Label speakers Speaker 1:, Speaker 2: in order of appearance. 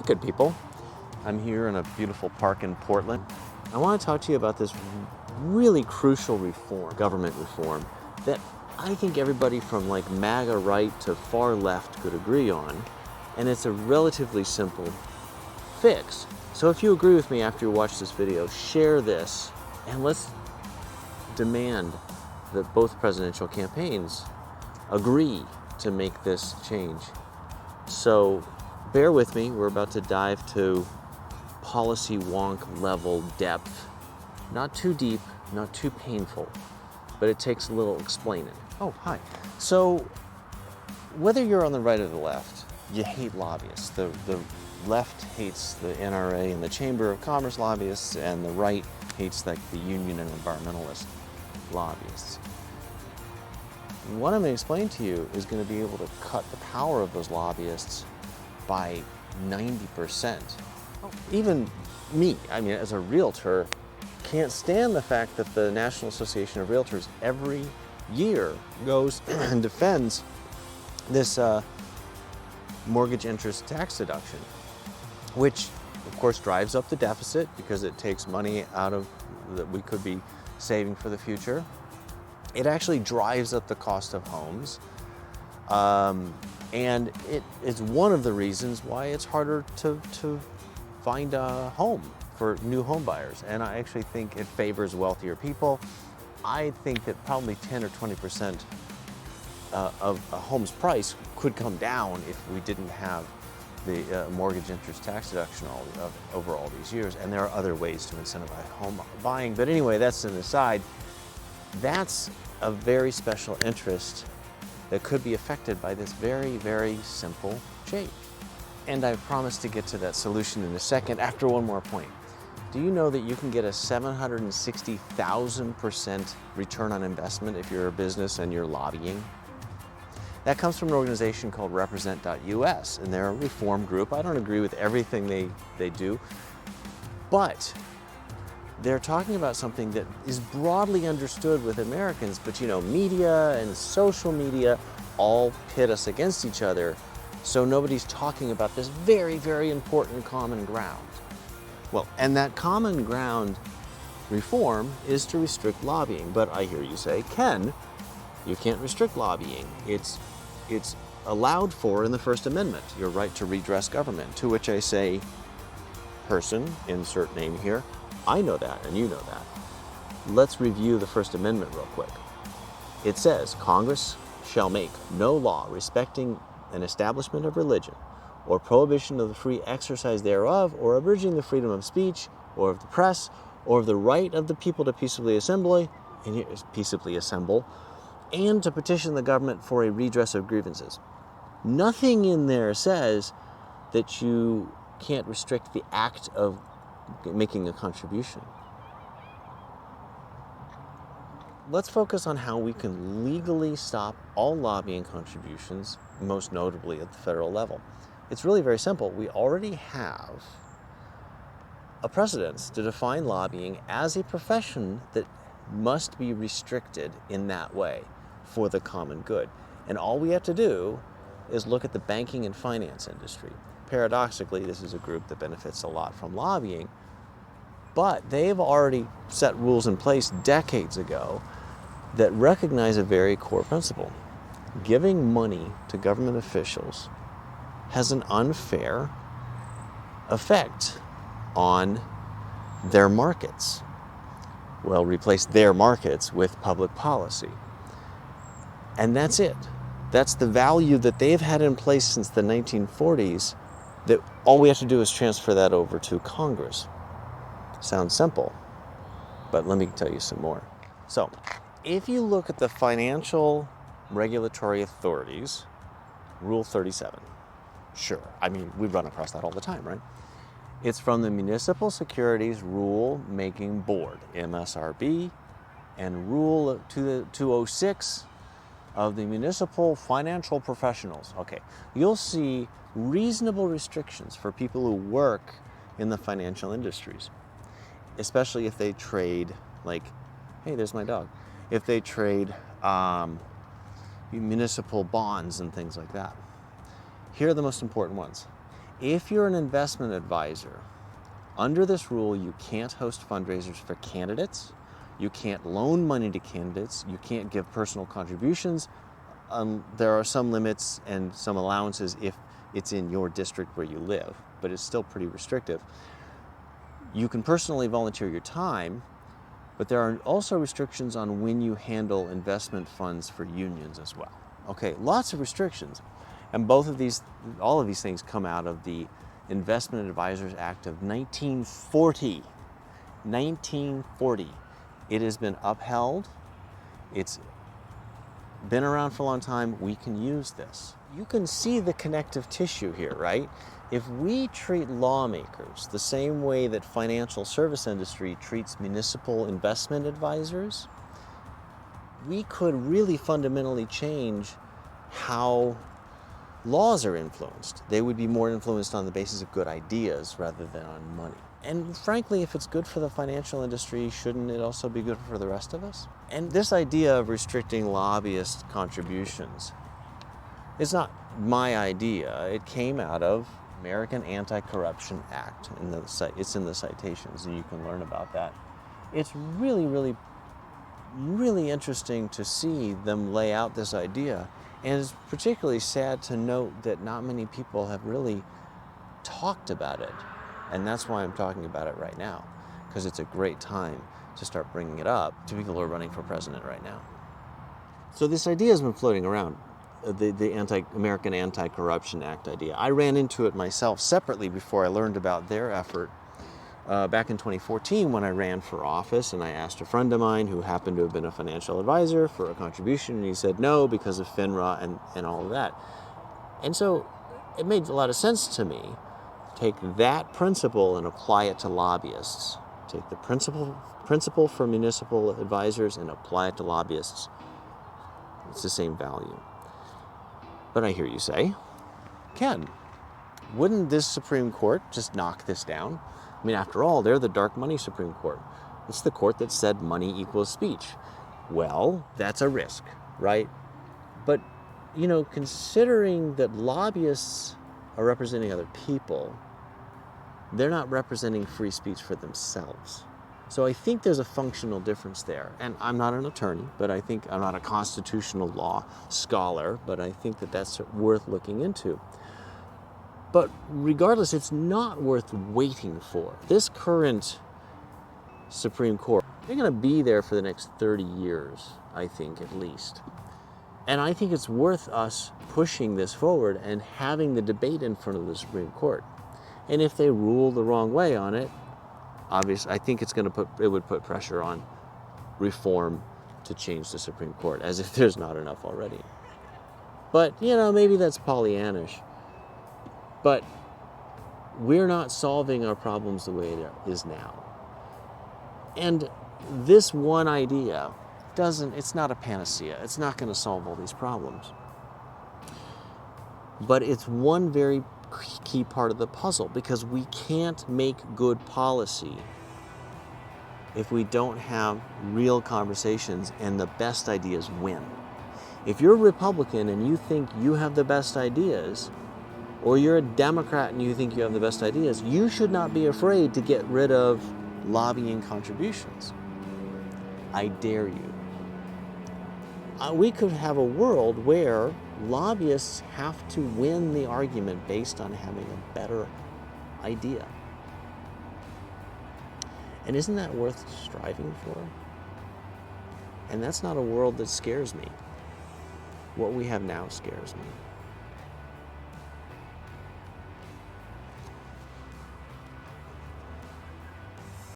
Speaker 1: good people. I'm here in a beautiful park in Portland. I want to talk to you about this really crucial reform, government reform, that I think everybody from like MAGA right to far left could agree on. And it's a relatively simple fix. So if you agree with me after you watch this video, share this and let's demand that both presidential campaigns agree to make this change. So bear with me, we're about to dive to policy wonk level depth. Not too deep, not too painful, but it takes a little explaining. Oh, hi. So whether you're on the right or the left, you hate lobbyists. The left hates the NRA and the Chamber of Commerce lobbyists, and the right hates like the union and environmentalist lobbyists. What I'm going to explain to you is going to be able to cut the power of those lobbyists by 90%. Even me, I mean, as a realtor, can't stand the fact that the National Association of Realtors every year goes and defends this mortgage interest tax deduction, which of course drives up the deficit because it takes money out of that we could be saving for the future. It actually drives up the cost of homes. And it is one of the reasons why it's harder to find a home for new home buyers. And I actually think it favors wealthier people. I think that probably 10 or 20% of a home's price could come down if we didn't have the mortgage interest tax deduction over all these years. And there are other ways to incentivize home buying. But anyway, that's an aside. That's a very special interest that could be affected by this very, very simple change. And I promise to get to that solution in a second after one more point. Do you know that you can get a 760,000% return on investment if you're a business and you're lobbying? That comes from an organization called Represent.us, and they're a reform group. I don't agree with everything they do, but they're talking about something that is broadly understood with Americans, but you know, media and social media all pit us against each other, so nobody's talking about this very, very important common ground. Well, and that common ground reform is to restrict lobbying, but I hear you say, Ken, you can't restrict lobbying. It's allowed for in the First Amendment, your right to redress government, to which I say, person, insert name here, I know that and you know that. Let's review the First Amendment real quick. It says, Congress shall make no law respecting an establishment of religion or prohibition of the free exercise thereof or abridging the freedom of speech or of the press or of the right of the people to peaceably assemble and to petition the government for a redress of grievances. Nothing in there says that you can't restrict the act of making a contribution. Let's focus on how we can legally stop all lobbying contributions, most notably at the federal level. It's really very simple. We already have a precedent to define lobbying as a profession that must be restricted in that way for the common good. And all we have to do is look at the banking and finance industry. Paradoxically, this is a group that benefits a lot from lobbying, but they've already set rules in place decades ago that recognize a very core principle. Giving money to government officials has an unfair effect on their markets. Well, replace their markets with public policy. And that's it. That's the value that they've had in place since the 1940s, that all we have to do is transfer that over to Congress. Sounds simple, but let me tell you some more. So, if you look at the financial regulatory authorities, Rule 37, sure, I mean, we run across that all the time, right? It's from the Municipal Securities Rule Making Board, MSRB, and Rule 206 of the Municipal Financial Professionals. Okay, you'll see reasonable restrictions for people who work in the financial industries, especially if they trade, like, hey, there's my dog, if they trade municipal bonds and things like that. Here are the most important ones. If you're an investment advisor, under this rule, you can't host fundraisers for candidates, you can't loan money to candidates, you can't give personal contributions. There are some limits and some allowances if it's in your district where you live, but it's still pretty restrictive. You can personally volunteer your time, but there are also restrictions on when you handle investment funds for unions as well. Okay, lots of restrictions. And all of these things come out of the Investment Advisors Act of 1940. 1940. It has been upheld. It's been around for a long time. We can use this. You can see the connective tissue here, right? If we treat lawmakers the same way that financial service industry treats municipal investment advisors, we could really fundamentally change how laws are influenced. They would be more influenced on the basis of good ideas rather than on money. And frankly, if it's good for the financial industry, shouldn't it also be good for the rest of us? And this idea of restricting lobbyist contributions is not my idea. It came out of American Anti-Corruption Act. It's in the citations, and you can learn about that. It's really, really, really interesting to see them lay out this idea. And it's particularly sad to note that not many people have really talked about it. And that's why I'm talking about it right now, because it's a great time to start bringing it up to people who are running for president right now. So this idea has been floating around, the American Anti-Corruption Act idea. I ran into it myself separately before I learned about their effort back in 2014 when I ran for office, and I asked a friend of mine who happened to have been a financial advisor for a contribution, and he said no because of FINRA and all of that. And so it made a lot of sense to me. Take that principle and apply it to lobbyists. Take the principle for municipal advisors and apply it to lobbyists. It's the same value. But I hear you say, Ken, wouldn't this Supreme Court just knock this down? I mean, after all, they're the dark money Supreme Court. It's the court that said money equals speech. Well, that's a risk, right? But, considering that lobbyists are representing other people, they're not representing free speech for themselves. So I think there's a functional difference there. And I'm not an attorney, but I think I'm not a constitutional law scholar, but I think that that's worth looking into. But regardless, it's not worth waiting for. This current Supreme Court, they're going to be there for the next 30 years, I think, at least. And I think it's worth us pushing this forward and having the debate in front of the Supreme Court. And if they rule the wrong way on it, obviously, I think it would put pressure on reform to change the Supreme Court, as if there's not enough already. But, maybe that's Pollyannish. But we're not solving our problems the way it is now. And this one idea it's not a panacea. It's not going to solve all these problems. But it's one very key part of the puzzle, because we can't make good policy if we don't have real conversations and the best ideas win. If you're a Republican and you think you have the best ideas, or you're a Democrat and you think you have the best ideas, you should not be afraid to get rid of lobbying contributions. I dare you. We could have a world where lobbyists have to win the argument based on having a better idea. And isn't that worth striving for? And that's not a world that scares me. What we have now scares me.